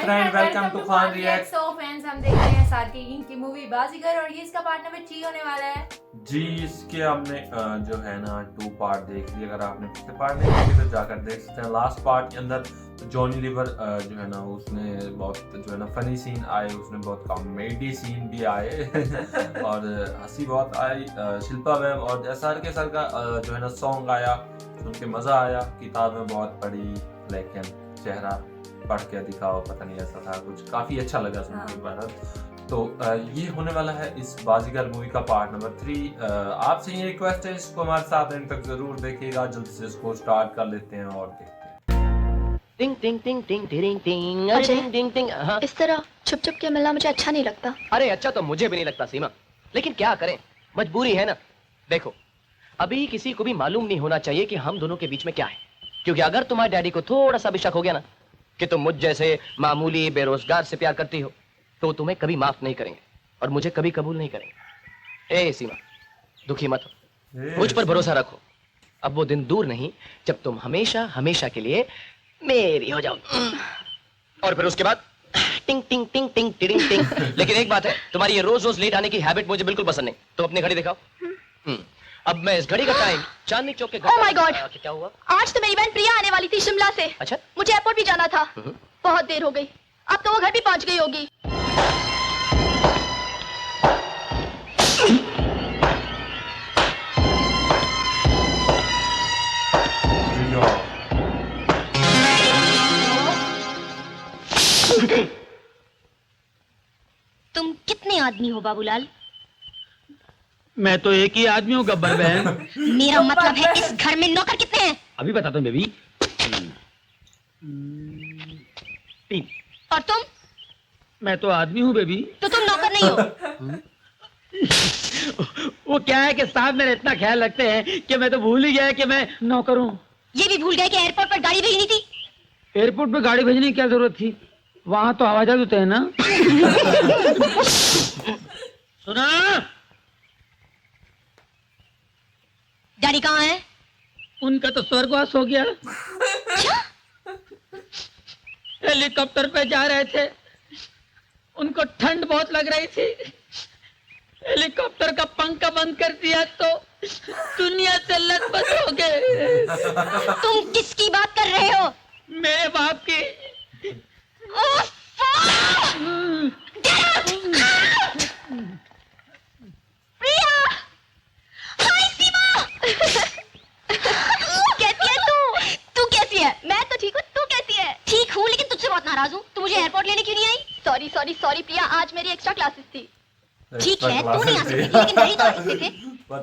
Friend, welcome to Khan React. So friends, हम देख रहे हैं सादकी किंग की मूवी बाजीगर और ये इसका पार्ट नंबर 3 होने वाला है। जी, इसके हमने जो है ना 2 पार्ट देख लिए। अगर आपने पिछले पार्ट नहीं देखे तो जाकर देख सकते हैं। लास्ट पार्ट के अंदर जॉनी लीवर जो है ना उसने बहुत जो है ना फनी सीन आए, उसने बहुत कॉमेडी सीन भी आए और हंसी बहुत आई। शिल्पा मैम और एसआर के सर का जो है ना सॉन्ग आया, सुन के मज़ा आया। किताब में बहुत पढ़ी लेकिन चेहरा पढ़ के दिखाओ, पता नहीं ऐसा था कुछ, काफ़ी अच्छा लगा सुन के भारत। तो ये होने वाला है इस बाजीगर मूवी का पार्ट नंबर 3। आपसे ये रिक्वेस्ट है, इसको हमारे साथ एंड तक जरूर देखिएगा। जल्दी से इसको स्टार्ट कर लेते हैं और देखते हैं। टिंग टिंग टिंग टिंग टिंग टिंग अरे टिंग टिंग टिंग। हाँ। इस तरह छुप छुप के मिलना मुझे अच्छा नहीं लगता। अरे अच्छा तो मुझे भी नहीं लगता सीमा, लेकिन क्या करें, मजबूरी है ना। देखो, अभी किसी को भी मालूम नहीं होना चाहिए कि हम दोनों के बीच में क्या है, क्योंकि अगर तुम्हारे डैडी को थोड़ा सा भी शक हो गया ना कि तुम मुझ जैसे मामूली बेरोजगार से प्यार करती हो, तो तुम्हें कभी माफ नहीं करेंगे और मुझे कभी कबूल नहीं करेंगे। ए सीमा, दुखी मत हो, मुझ पर भरोसा रखो। अब वो दिन दूर नहीं जब तुम हमेशा हमेशा के लिए मेरी हो जाओगी, और फिर उसके बाद टिंग टिंग टिंग टिंग टिंग टिंग। लेकिन एक बात है, तुम्हारी ये रोज रोज लेट आने की हैबिट मुझे बिल्कुल पसंद नहीं। तुम अपनी घड़ी दिखाओ। अब मैं इस घड़ी का टाइम चांदनी चौक के Oh my God! क्या हुआ? आज तो मेरी बहन प्रिया आने वाली थी शिमला से। अच्छा, मुझे एयरपोर्ट भी जाना था। बहुत देर हो गई, अब तो वो घर भी पहुंच गई होगी। तुम कितने आदमी हो बाबूलाल? मैं तो एक ही आदमी हूँ गब्बर बहन। मेरा मतलब है इस घर में नौकर कितने हैं? अभी बताता हूँ बेबी। 3। और तुम? मैं तो आदमी हूँ बेबी। तो तुम नौकर नहीं हो। वो क्या है कि साहब मेरा इतना ख्याल रखते हैं कि मैं तो भूल ही गया कि मैं नौकर हूँ। ये भी भूल गए कि एयरपोर्ट पर गाड़ी भेजनी थी। एयरपोर्ट पे गाड़ी भेजने की क्या जरूरत थी, वहां तो हवाई जहाज होते हैं ना। सुना, डैडी कहाँ है? उनका तो स्वर्गवास हो गया। हेलीकॉप्टर पे जा रहे थे, उनको ठंड बहुत लग रही थी, हेलीकॉप्टर का पंखा बंद कर दिया तो दुनिया से लथपथ हो गए। तुम किसकी बात कर रहे हो? मेरे बाप की। उफ! प्रिया! हाय सीमा! कैसी है तू? तू कैसी है? मैं तो ठीक हूँ, तू कैसी है? ठीक हूँ, लेकिन तुझसे बहुत नाराज हूँ। तू मुझे एयरपोर्ट लेने क्यों नहीं आई? सॉरी सॉरी सॉरी प्रिया, आज मेरी एक्स्ट्रा क्लासेस थी। ठीक है, तू नहीं आ सकती, लेकिन डैडी तो आ सकते थे।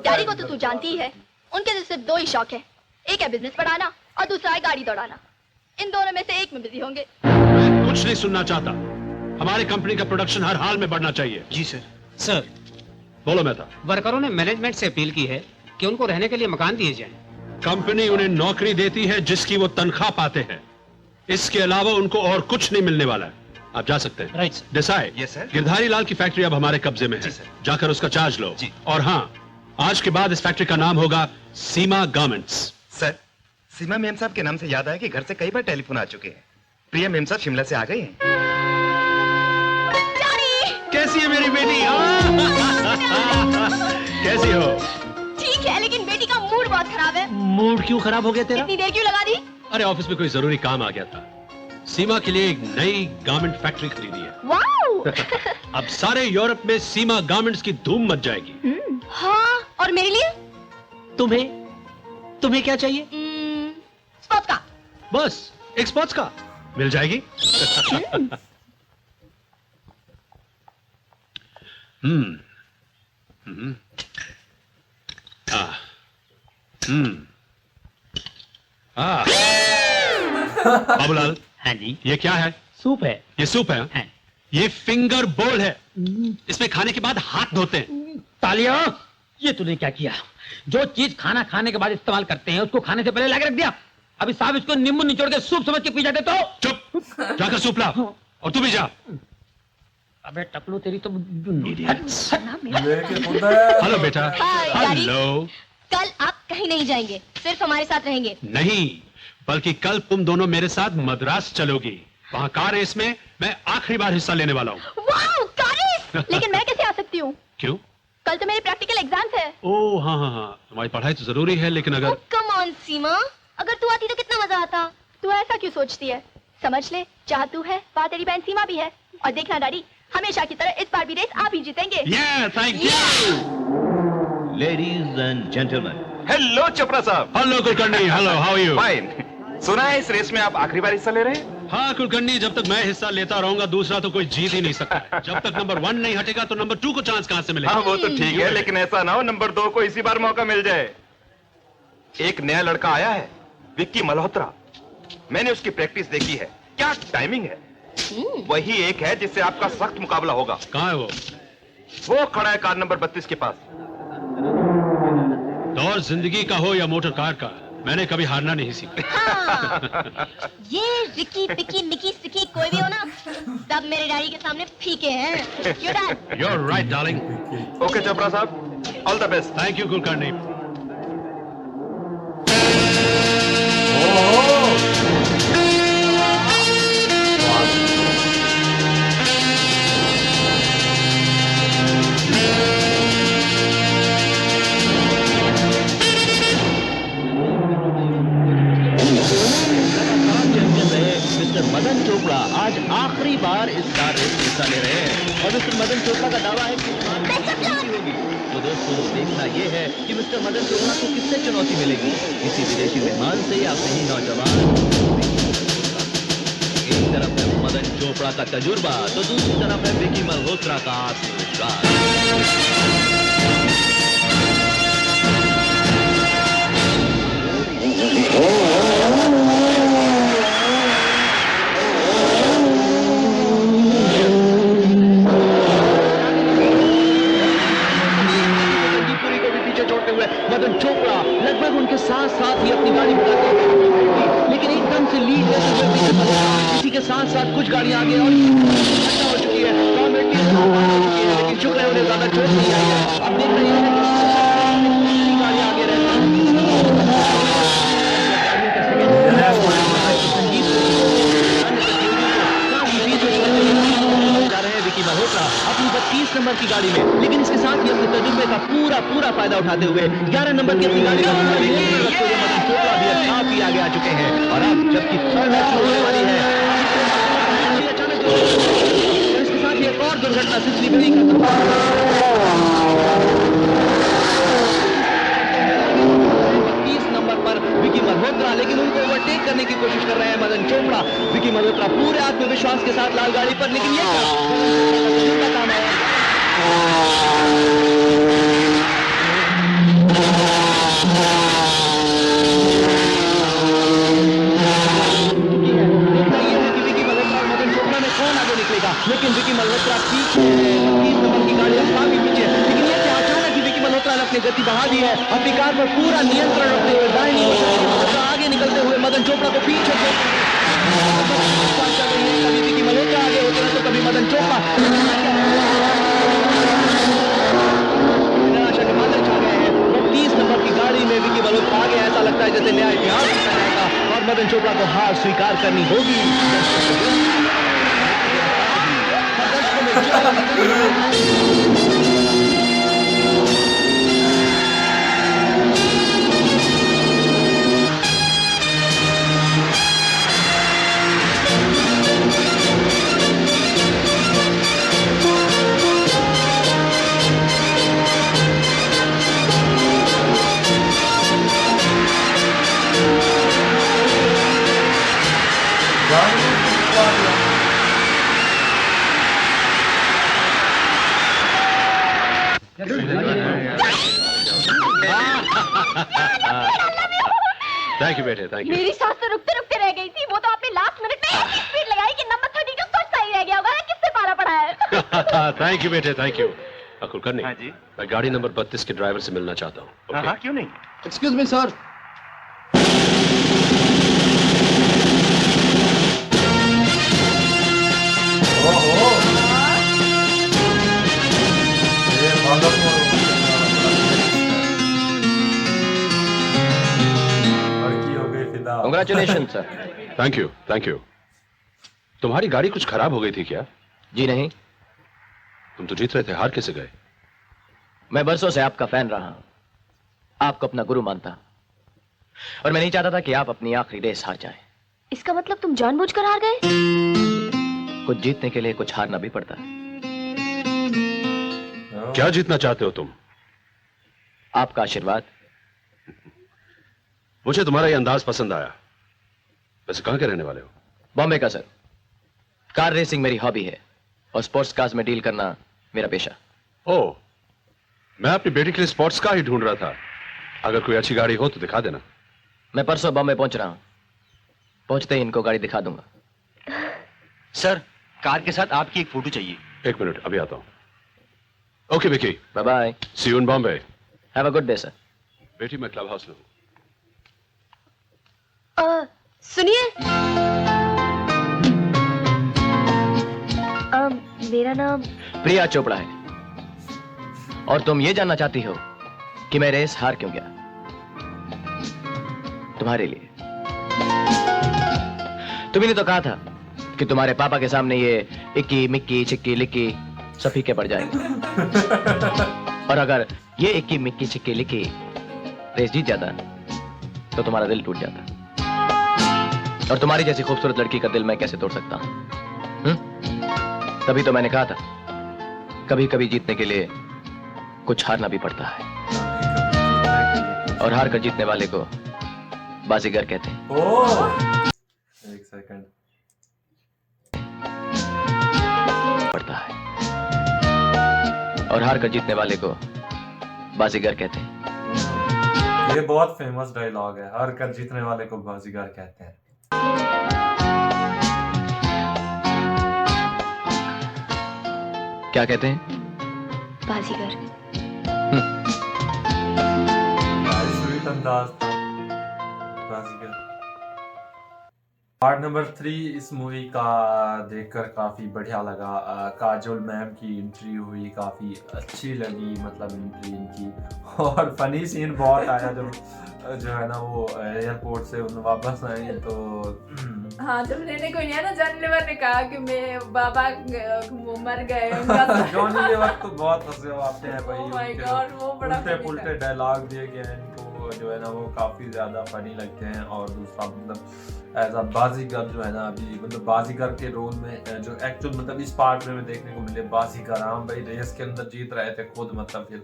डैडी को तो तू जानती ही है, उनके तो सिर्फ 2 ही शौक है, एक है बिजनेस बढ़ाना और दूसरा है गाड़ी दौड़ाना। इन दोनों में से एक में बिजी होंगे। कुछ नहीं सुनना चाहता। हमारी कंपनी का प्रोडक्शन हर हाल में बढ़ना चाहिए। जी सर। सर, बोलो मेहता। वर्करों ने मैनेजमेंट से अपील की है कि उनको रहने के लिए मकान दिए जाएं। कंपनी उन्हें नौकरी देती है जिसकी वो तनख्वाह पाते हैं, इसके अलावा उनको और कुछ नहीं मिलने वाला है। आप जा सकते हैं। Right. Desai, yes sir. Girdhari Lal की फैक्ट्री अब हमारे कब्जे में है। जाकर उसका चार्ज लो। और हाँ, आज के बाद इस फैक्ट्री का नाम होगा सीमा गारमेंट्स। सर, सीमा मेम साहब के नाम से याद आया कि घर से कई बार टेलीफोन आ चुके हैं। प्रिया मेम साहब शिमला से आ गए हैं। कैसी है मेरी बेटी? कैसी हो? ठीक है, लेकिन बेटी का मूड बहुत खराब है। मूड क्यों खराब हो गया तेरा? इतनी देर क्यों लगा दी? अरे ऑफिस में कोई जरूरी काम आ गया था। सीमा के लिए एक नई गारमेंट फैक्ट्री खरीदी है। वाओ! अब सारे यूरोप में सीमा गारमेंट्स की धूम मच जाएगी। हाँ, और मेरे लिए? तुम्हें क्या चाहिए? स्पोर्ट्स का। बस एक स्पोर्ट्स का मिल जाएगी। बाबूलाल। हाँ जी। ये क्या है? सूप है। ये सूप है? हाँ। ये फिंगर बोल है, इसमें खाने के बाद हाथ धोते हैं। तालिया, ये तूने क्या किया? जो चीज खाना खाने के बाद इस्तेमाल करते हैं उसको खाने से पहले लाके रख दिया। अभी साहब इसको नींबू निचोड़ के सूप समझ के पी जाते तो। चुप, जाकर सूप ला। और तू भी जा। अबे टकलू, तेरी तो हेलो बेटा। हेलो। कल आप कहीं नहीं जाएंगे, सिर्फ हमारे साथ रहेंगे। नहीं, बल्कि कल तुम दोनों मेरे साथ मद्रास चलोगी। वहाँ कार रेस में मैं आखिरी बार हिस्सा लेने वाला हूँ। Wow, car race! लेकिन मैं कैसे आ सकती हूँ? क्यों? कल तो मेरे प्रैक्टिकल एग्जाम्स है। ओह हाँ हाँ हाँ, तुम्हारी पढ़ाई तो जरूरी है, लेकिन अगर कम ऑन सीमा, अगर तू आती तो कितना मजा आता। तू ऐसा क्यों सोचती है? समझ ले, चाह तू है, वहाँ तेरी बहन सीमा भी है। और देखना डैडी, हमेशा की तरह इस बार भी रेस आप ही जीतेंगे। Thank you. Ladies and gentleman, hello Chopra sahab. Hello Kulkarni, hello, how are you? Fine. सुना है इस रेस में आप आखिरी बार हिस्सा ले रहे हैं? हाँ कुलकर्णी, जब तक मैं हिस्सा लेता रहूंगा दूसरा तो कोई जीत ही नहीं सकता है। जब तक नंबर 1 नहीं हटेगा तो नंबर 2 को चांस कहां से मिलेगा? हाँ वो तो ठीक है, लेकिन ऐसा ना हो नंबर 2 को इसी बार मौका मिल जाए। एक नया लड़का आया है, विक्की मल्होत्रा। मैंने उसकी प्रैक्टिस देखी है, क्या टाइमिंग है। वही एक है जिससे आपका सख्त मुकाबला होगा। कहाँ है वो? वो खड़ा है कार नंबर 32 के पास। दौर जिंदगी का हो या मोटर कार का, मैंने कभी हारना नहीं सीखा। हाँ, ये रिकी पिकी मिकी सिकी कोई भी हो ना, सब मेरे डैडी के सामने फीके हैं। क्यों dad? You're right, darling. Okay Chopra sahab, all the best. Thank you, Kulkarni. Mister Madan Chopra आज आखिरी बार इस कार रेस में हिस्सा ले रहे हैं और मिस्टर मदन चोपड़ा का दावा है कि होगी। तो दोस्तों देखना यह है कि मिस्टर मदन चोपड़ा को किससे चुनौती मिलेगी, किसी विदेशी मेहमान से या कहीं नौजवान। एक तरफ है मदन चोपड़ा का तजुर्बा तो दूसरी तरफ है विकी मल्होत्रा का आत्मविश्वास। मदन चोपड़ा लगभग उनके साथ साथ ही अपनी गाड़ी बढ़ाते हैं, लेकिन एकदम से लीड इसी के साथ साथ कुछ गाड़ियां आगे और घटना हो चुकी है। लेकिन शुक्र है उन्हें ज्यादा चोट नहीं आई है। अब देख रहे हैं कि गाड़ियां आगे जा रहे हैं विकी मल्होत्रा अपनी 32 नंबर की गाड़ी में, लेकिन इसके साथ ही अपने तजुर्बे का पूरा फायदा उठाते हुए 11 नंबर की अपनी गाड़ी में मदन चोपड़ा भी काफी आगे आ चुके हैं। और अब जबकि थर्ड मैच होने वाली है, अचानक इसके साथ ही एक और दुर्घटना सिलसिले विकी मल्होत्रा, लेकिन उनको ओवरटेक करने की कोशिश कर रहे हैं मदन चोपड़ा। विकी मल्होत्रा पूरे आत्मविश्वास के साथ लाल गाड़ी पर, लेकिन ये काम है। कौन आगे निकलेगा, लेकिन विकी मल्होत्रा पीछे है। 30 नंबर की गाड़ी अब काफी पीछे है, लेकिन ये क्या अचानक ही विकी मल्होत्रा ने अपनी गति बढ़ा दी है। अपनी कार पर पूरा नियंत्रण रखते हुए दाहिनी ओर आगे निकलते हुए मदन चोपड़ा को पीछे कभी विकी मल्होत्रा आगे होते हैं तो कभी मदन चोपड़ा। निराशा के बादल छा गए हैं। 30 नंबर की गाड़ी में विकी मल्होत्रा आगे, ऐसा लगता है जैसे न्याय इतिहास लिखा जाएगा और मदन चोपड़ा को हार स्वीकार करनी होगी। थैंक यू बेटे, थैंक यू। मेरी सांस तो रुकते रुकते रह गई थी। वो तो आपने लास्ट मिनट में ऐसी स्पीड लगाई कि नंबर 32 तो सही रह गया होगा। किससे पारा पड़ा है? थैंक यू बेटे, थैंक यू। कुलकर्णी, हाँ जी। मैं गाड़ी नंबर 32 के ड्राइवर से मिलना चाहता हूँ। हाँ क्यों नहीं। Excuse me sir. लड़की हो गई फिदा। Congratulations, sir. Thank you, thank you. तुम्हारी गाड़ी कुछ खराब हो गई थी क्या? जी नहीं, तुम तो जीत रहे थे, हार कैसे गए? मैं बरसों से आपका फैन रहा हूं, आपको अपना गुरु मानता, और मैं नहीं चाहता था कि आप अपनी आखिरी रेस हार जाएं। इसका मतलब तुम जानबूझकर हार गए? कुछ जीतने के लिए कुछ हारना भी पड़ता है। क्या जीतना चाहते हो तुम? आपका आशीर्वाद। मुझे तुम्हारा ये अंदाज पसंद आया। वैसे कहां के रहने वाले हो? बॉम्बे का सर। कार रेसिंग मेरी हॉबी है और स्पोर्ट्स कार्स में डील करना मेरा पेशा। ओह, मैं अपनी बेटी के लिए स्पोर्ट्स कार ही ढूंढ रहा था। अगर कोई अच्छी गाड़ी हो तो दिखा देना। मैं परसों बॉम्बे पहुंच रहा हूं, पहुंचते ही इनको गाड़ी दिखा दूंगा। सर, कार के साथ आपकी एक फोटो चाहिए। एक मिनट, अभी आता हूं। Okay Vicky, bye bye, see you in Bombay. Have a good day sir. बेटी मैं क्लब हाउस में हूं। सुनिए, मेरा नाम प्रिया चोपड़ा है, और तुम ये जानना चाहती हो कि मैं रेस हार क्यों गया? तुम्हारे लिए। तुम्ही ने तो कहा था कि तुम्हारे पापा के सामने ये इक्की मिक्की छिक्की लिक्की सब फीके पड़ जाएंगे, और अगर ये इक्की मिक्की छिक्की लिक्की रेस जीत जाता तो तुम्हारा दिल टूट जाता, और तुम्हारी जैसी खूबसूरत लड़की का दिल मैं कैसे तोड़ सकता हूं? तभी तो मैंने कहा था, कभी कभी जीतने के लिए कुछ हारना भी पड़ता है, और हार कर जीतने वाले को बाजीगर कहते हैं। एक सेकंड पड़ता है, और हार कर जीतने वाले को बाजीगर कहते हैं। ये बहुत फेमस डायलॉग है, हार कर जीतने वाले को बाजीगर कहते हैं। क्या कहते हैं? बाजीगर। स्वीट अंदाज था, बाजीगर। पार्ट नंबर 3 इस मूवी का देखकर काफ़ी बढ़िया लगा। काजोल मैम की एंट्री हुई, काफ़ी अच्छी लगी, मतलब एंट्री इनकी, और फनी सीन बहुत आया जब जो है ना वो एयरपोर्ट से उन वापस आए तो हाँ, जब लेने कोई नहीं आया ना, जॉनी लीवर ने कहा कि मैं बाबा वो मर गए उनका। जॉनी लीवर तो बहुत हंसे आते हैं भाई। Oh my God, वो बड़ा उल्टे funny पुल्टे डायलॉग दिए गए हैं इनको, जो है ना वो काफ़ी ज़्यादा फनी लगते हैं। और दूसरा मतलब एज अ बाजीगर जो है ना, अभी मतलब बाजीगर के रोल में जो एक्चुअल मतलब इस पार्ट में देखने को मिले बाजीगर, हाँ भाई रेस के अंदर जीत रहे थे खुद, मतलब फिर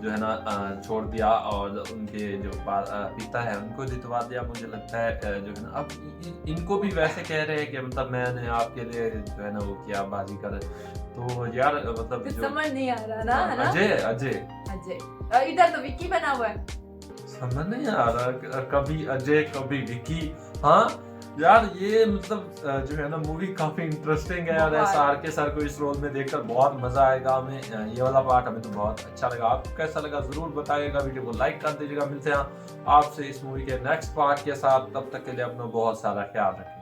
जो है ना छोड़ दिया, और उनके जो पिता है उनको जितवा दिया। मुझे लगता है जो है ना अब इनको भी वैसे कह रहे हैं कि मतलब मैंने आपके लिए जो है ना वो किया बाजीगर, तो यार मतलब कुछ जो समझ नहीं आ रहा ना, है ना? अजय इधर तो विक्की बना हुआ है, समझ नहीं आ रहा, कभी अजय कभी विक्की। हाँ यार ये मतलब जो है ना मूवी काफी इंटरेस्टिंग है, और SR के सर को इस रोल में देखकर बहुत मजा आएगा हमें। ये वाला पार्ट हमें तो बहुत अच्छा लगा। आपको कैसा लगा जरूर बताइएगा, वीडियो को लाइक कर दीजिएगा। मिलते हैं आपसे इस मूवी के नेक्स्ट पार्ट के साथ, तब तक के लिए अपना बहुत सारा ख्याल रखें।